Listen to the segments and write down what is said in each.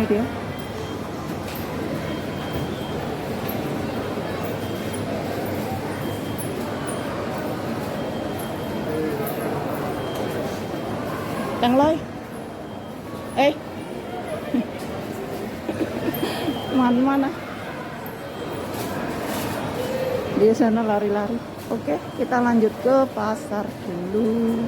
Ini dia. Tang Loi. Mana-mana. Di sana lari-lari. Oke, kita lanjut ke pasar dulu.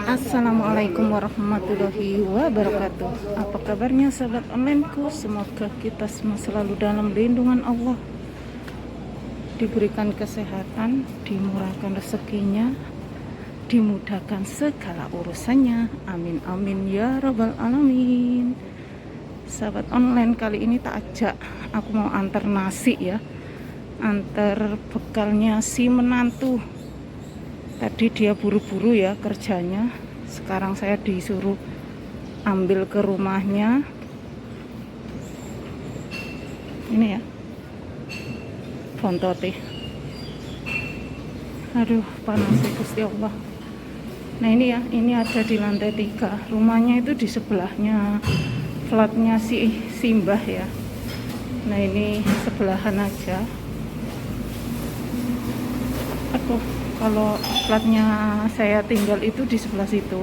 Assalamualaikum warahmatullahi wabarakatuh. Apa kabarnya sahabat onlineku? Semoga kita semua selalu dalam lindungan Allah, diberikan kesehatan, dimurahkan rezekinya, dimudahkan segala urusannya. Amin amin ya rabbal alamin. Sahabat online, kali ini tak ajak, aku mau antar nasi ya, antar bekalnya si menantu. Tadi dia buru-buru ya kerjanya, sekarang saya disuruh ambil ke rumahnya. Ini ya, Bontote. Aduh, panas ya Gusti Allah. Nah ini ya, ini ada di lantai 3. Rumahnya itu di sebelahnya flatnya si Simbah ya. Nah ini sebelahan aja. Aduh, kalau flatnya saya tinggal itu di sebelah situ.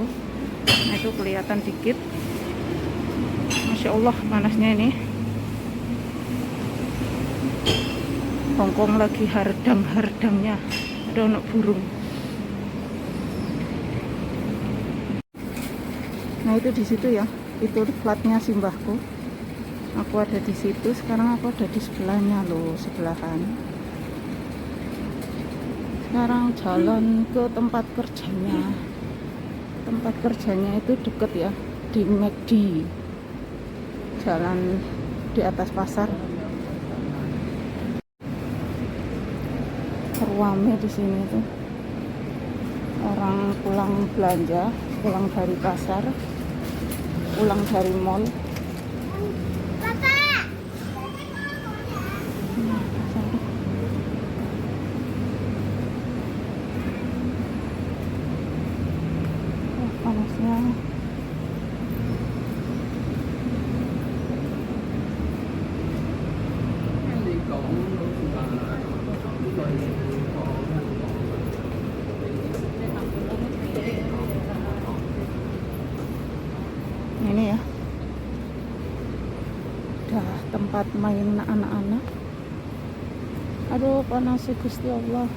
Nah itu kelihatan dikit. Masya Allah panasnya ini. Hongkong lagi hardang-hardangnya. Ada anak burung. Nah itu di situ ya. Itu flatnya Simbahku. Aku ada di situ. Sekarang aku ada di sebelahnya loh, sebelahan. Sekarang jalan ke tempat kerjanya. Tempat kerjanya itu deket ya, di McD, jalan di atas pasar. Rame di sini tuh, orang pulang belanja, pulang dari pasar, pulang dari mall. Panasnya. Ini ya, udah tempat main anak-anak. Aduh panas sih Gusti Allah.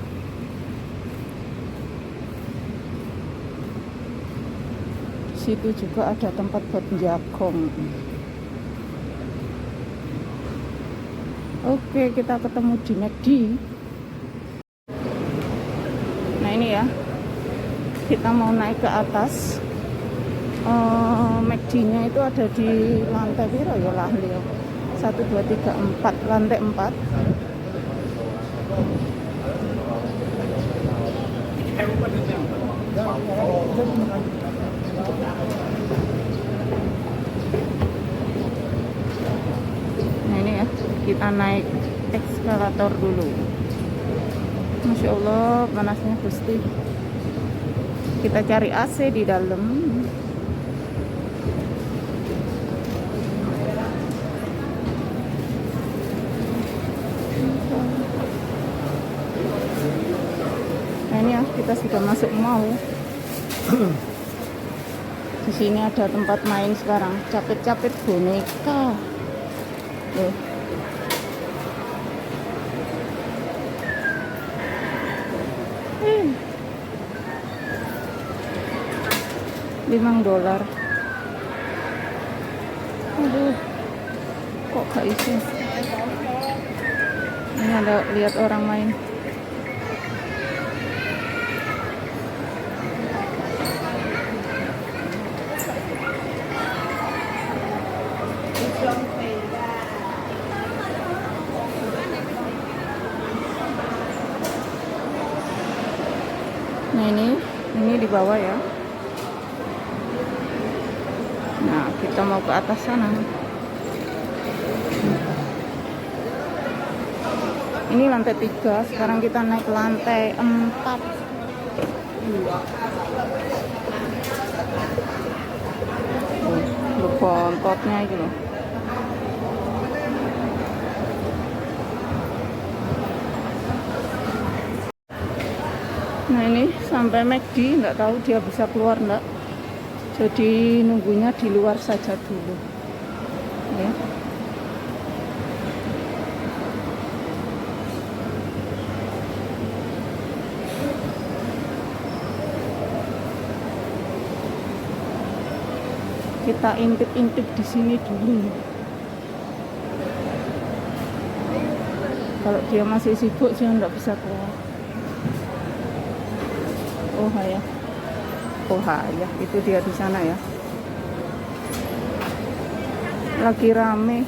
Situ juga ada tempat buat jagong. Oke, kita ketemu di McD. Nah ini ya, kita mau naik ke atas. McD-nya itu ada di lantai piro ya lah, 1, 2, 3, 4, lantai 4. Nah ini ya, kita naik eskalator dulu. Masya Allah panasnya Gusti. Kita cari AC di dalam. Nah ini ya, kita sudah masuk mall. Di sini ada tempat main sekarang, capit-capit boneka. Loh. $5. Aduh, kok gak isi. Ini ada, lihat orang main. Nah ini di bawah ya. Nah kita mau ke atas sana. Ini lantai 3, sekarang kita naik lantai 4. Loh, bontotnya itu loh. Nah ini sampai McD, nggak tahu dia bisa keluar nggak. Jadi nunggunya di luar saja dulu. Ya. Kita intip-intip di sini dulu. Kalau dia masih sibuk, dia nggak bisa keluar. Oh ya, oh ya, itu dia di sana ya. Lagi rame.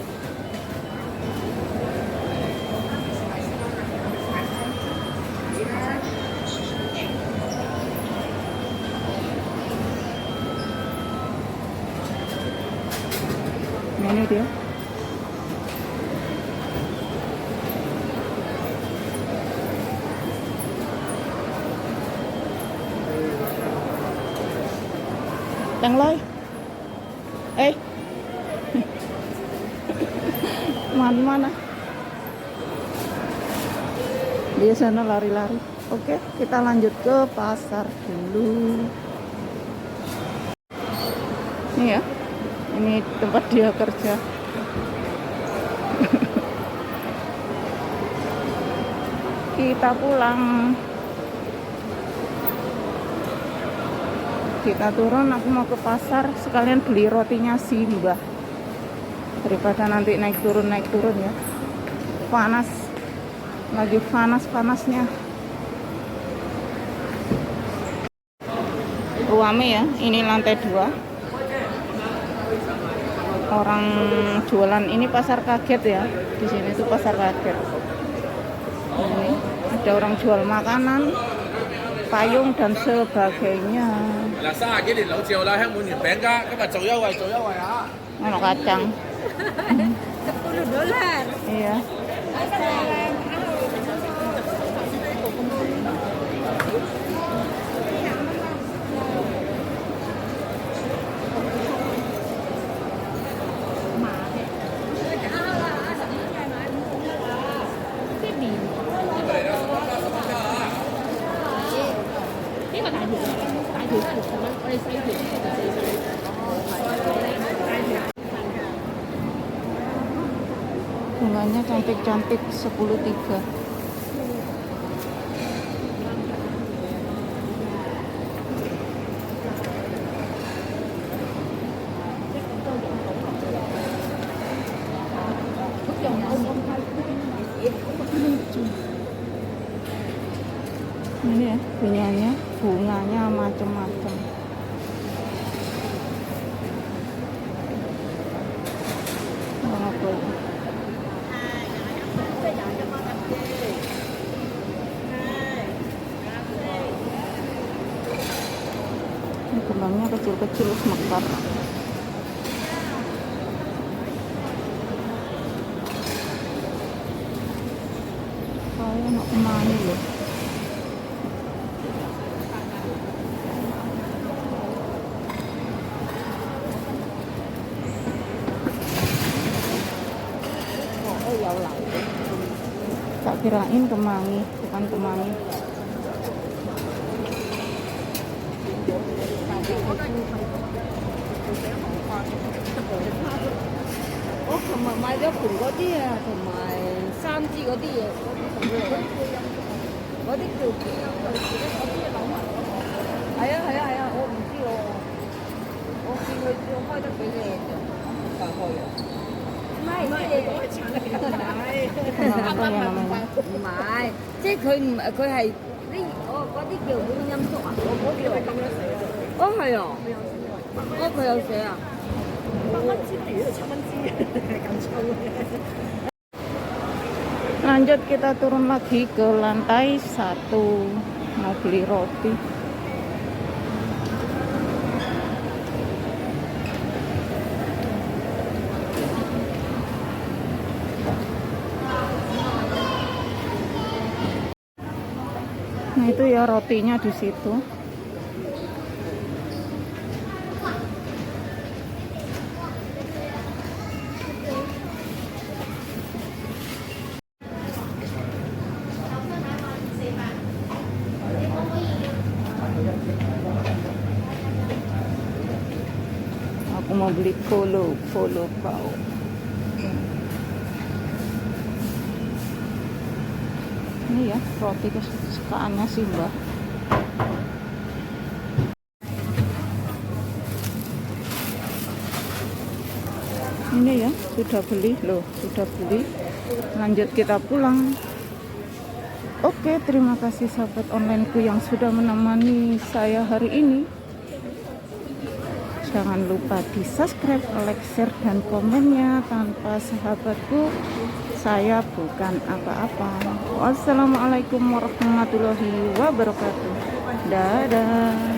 Nah, ini dia. Đang lơi. Ê. Mana? Dia sana lari-lari. Oke, kita lanjut ke pasar dulu. Ini ya. Ini tempat dia kerja. Kita pulang. Kita turun, aku mau ke pasar sekalian beli rotinya si Mbah, daripada nanti naik turun ya. Panas, lagi panas-panasnya. Ruame ya, ini lantai 2. Orang jualan ini pasar kaget ya, di sini tuh pasar kaget. Ini ada orang jual makanan, payung dan sebagainya. Ono kacang. $10. Iya. Bunganya cantik-cantik, 10.3. Ini ya bunganya macam-macam. Ini kembangnya kecil-kecil, mekar. Saya nak kemana loh? Tak kirain kemangi, bukan kemangi. Thằng mà買咗盤嗰啲啊，同埋3支嗰啲嘢，嗰啲叫邊啊？嗰啲諗埋。係啊，我唔知喎，我見佢開得幾靚㗎，大開嘅。唔係，唔係，即係佢係呢，嗰啲叫觀音竹啊，我嗰叫係咁樣寫啊。哦，係啊，哦佢有寫啊。100蚊支皮都7蚊支，咁粗嘅。Lanjut kita turun lagi ke lantai 1, mau beli roti. ya rotinya di situ. Aku mau beli polo kau. Ini ya roti kesukaannya sih Mbak. Ini ya sudah beli loh, sudah beli. Lanjut kita pulang. Oke, terima kasih sahabat onlineku yang sudah menemani saya hari ini. Jangan lupa di subscribe, like, share, dan komennya. Tanpa sahabatku saya bukan apa-apa. Wassalamualaikum warahmatullahi wabarakatuh. Dadah.